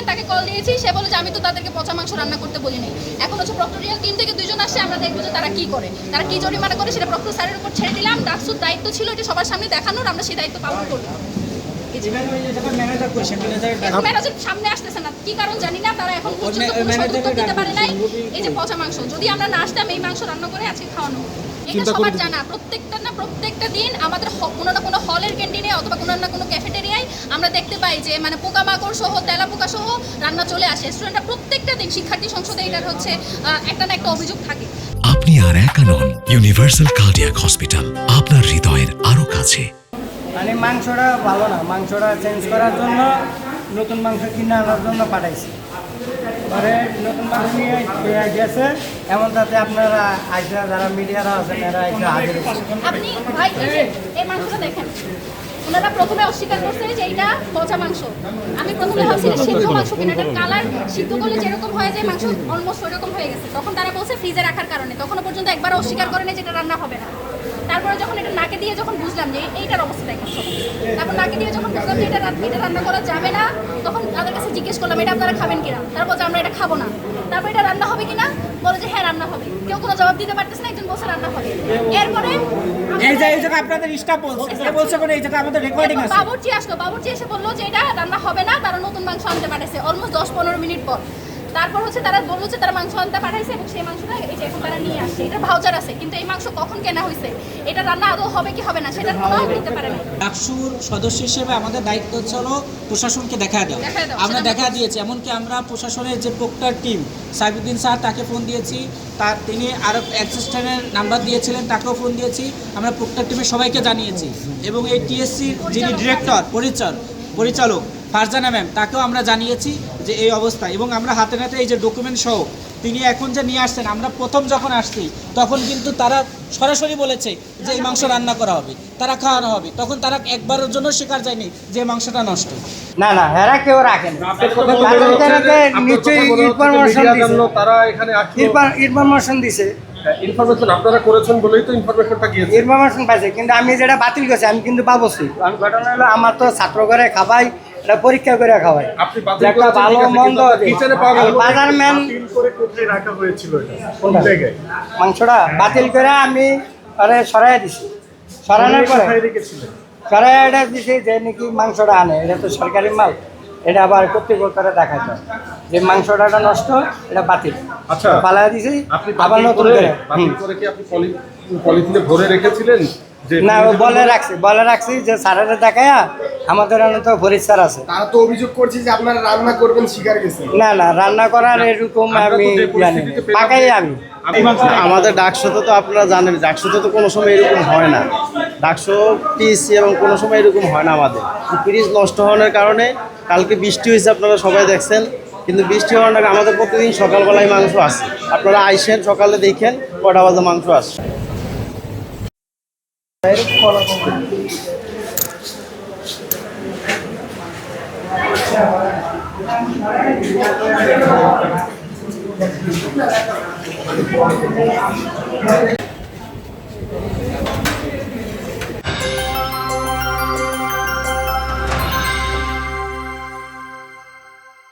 ছিলেন তাকে কল দিয়েছি, সে বলে যে আমি তো তাদেরকে পচা মাংস রান্না করতে বলি নাই। এখন হচ্ছে প্রক্টোরিয়াল টিম থেকে 2 জন আসছে, আমরা দেখবো যে তারা কি করে, তারা কি জরিমানা করে সেটা প্রক্টর স্যারের উপর ছেড়ে দিলাম। ডাকসুর দায়িত্ব ছিল এটা সবার সামনে দেখানোর, আমরা সেই দায়িত্ব পালন করলাম। ম্যানেজার সামনে আসতেছে না, কি কারণ জানি না, তারা এখন পর্যন্ত কোনো সদুত্তর দিতে পারে নাই। এই যে পচা মাংস, যদি আমরা না আসতাম এই মাংস রান্না করে আজকে খাওয়ানো, এটা সবার জানা। প্রত্যেকটা দিন আমাদের কোনো না কোনো হলের ক্যান্টিনে অথবা কোনো না কোনো ক্যাফেটেরিয়ায় আমরা দেখতে পাই যে মানে পোকামাকড় সহ তেলাপোকা সহ রান্না চলে আসে। স্টুডেন্টরা প্রত্যেকটা দিন শিক্ষার্থী সংসদে এটার হচ্ছে একটা না একটা অভিযোগ থাকে। আপনি আর একা নন, ইউনিভার্সাল কার্ডিয়াক হসপিটাল আপনার হৃদয়ের আরো কাছে। মানে মাংসটা ভালো না, মাংসটা চেঞ্জ করার জন্য নতুন মাংস কিনে আনার জন্য পাঠাইছি। পরে নতুন মাংস নিয়ে গেছে, এমন তাতে আপনারা আইসা যারা মিডিয়ারা আছেন এরা আইসা হাজির হয়েছে। আপনি ভাই এই মাংসটা দেখেন, ওনারা প্রথমে অস্বীকার করছে যে এটা পচা মাংস। আমি প্রথমে ভাবছি সিদ্ধ মাংস কিনা, এটার কালার সিদ্ধ করলে যেরকম হয়ে যায় মাংস অলমোস্ট ওইরকম হয়ে গেছে। তখন তারা বলছে ফ্রিজে রাখার কারণে, তখনও পর্যন্ত একবার অস্বীকার করেনি যে এটা রান্না হবে না। তারপরে যখন এটা নাকে দিয়ে যখন বুঝলাম যে এইটার অবস্থা দেখেন, তারপর নাকে দিয়ে যখন বুঝলাম যে এটা রান্না করা যাবে না, তখন তাদের কাছে জিজ্ঞেস করলাম এটা আপনারা খাবেন কিনা। তারপর বলছে আমরা এটা খাবো না। তারপর এটা রান্না হবে কিনা, বলে যে হ্যাঁ রান্না হবে। কেউ কোনো জবাব দিতে পারতেছে না, একজন বলছে রান্না হবে। এরপরে এই জায়গা আপনাদের স্টাফ বলছে করে এই জায়গা আমাদের রেকর্ডিং আছে। বাবুর্চি এসে বললো যে এটা রান্না হবে না, তারা নতুন মাংস আনতে পাঠাইছে অলমোস্ট 10-15 মিনিট পর। তারপর হচ্ছে তারা বললো যে তারা মাংস আনতে পাঠাইছে এবং সেই মাংসটা এই যে এখন তারা নিয়ে আসছে। এটা ভাউচার আছে, কিন্তু এই মাংস কখন কেনা হয়েছে, এটা রান্না আদৌ হবে কি হবে না সেটার কোনো দিতে পারে না। ডাকসুর সদস্য হিসেবে আমাদের দায়িত্ব হচ্ছে হলো প্রশাসনকে দেখা দেওয়া। আমরা দেখা দিয়েছি, এমনকি আমরা প্রশাসনের যে প্রক্টর টিম সাইফুদ্দিন স্যার তাকে ফোন দিয়েছি, তিনি আরও অ্যাসিস্ট্যান্টের নাম্বার দিয়েছিলেন তাকেও ফোন দিয়েছি। আমরা প্রক্টর টিমের সবাইকে জানিয়েছি এবং এই টিএসসির যিনি ডিরেক্টর পরিচালক ফারজানা ম্যাম তাকেও আমরা জানিয়েছি যে এই অবস্থা। এবং আমরা হাতে নাতে এই যে ডকুমেন্ট সহ তিনি এখন যে নিয়ে আসছেন, আমরা প্রথম যখন আসছি তখন কিন্তু তারা সরাসরি বলেছে যে এই মাংস রান্না করা হবে, তারা খাওয়ানো হবে। তখন তারা একবারের জন্য স্বীকার যায়নি যে মাংসটা নষ্ট। না হেরা কেউ রাখেন নিশ্চয়ই ইনফরমেশন দিছে, ইনফরমেশন আপনারা করেছেন বলেই তো ইনফরমেশনটা গিয়েছে। ইনফরমেশন পাইছে, কিন্তু আমি যেটা বাতিল করছি আমি কিন্তু পাবছি। আমি ঘটনা হলো আমার তো ছাত্র করে খাবাই, এটা পরীক্ষা করে খাওয়াই। আপনি বাতিল করেছেন, ভালো মন্দ কিচেনে পাওয়া গেল বাজার ম্যান বাতিল করে কোথায় রাখা হয়েছিল এটা কোন জায়গায়? মাংসটা বাতিল করে আমি সরাই দিছি। সরানোর পরে সরাই এটা দিছি যে নাকি মাংসটা আনে, এটা তো সরকারি মাল, এটা আবার কর্তৃপক্ষরা দেখায় যায় যে মাংসটা নষ্ট, এটা বাতিল। আচ্ছা, পালাই দিছি। আপনি আবার নতুন বাতিল করে কি আপনি পলিথিনে ভরে রেখেছিলেন? না, বলে রাখছি যে স্যারেরা দেখায় আমাদের তো ফরিদ স্যার আছে, তারা তো অভিযোগ করছে যে আপনারা রান্না করবেন স্বীকার গেছে। না রান্না করার এরকম আমি জানি পাকাই আমি। আমাদের ডাকশোতে তো আপনারা জানেন, ডাকশোতে তো কোনো সময় এরকম হয় না। ডাকশো টিএসসি এবং কোনো সময় এরকম হয় না। আমাদের ফ্রিজ নষ্ট হওয়ার কারণে কালকে বৃষ্টি হয়েছে, আপনারা সবাই দেখছেন, কিন্তু বৃষ্টি হওয়ার আগে আমাদের প্রতিদিন সকালবেলায় মাংস আসে। আপনারা আইসেন সকালে দেখেন কটা বাজে মাংস আসে। Thank you.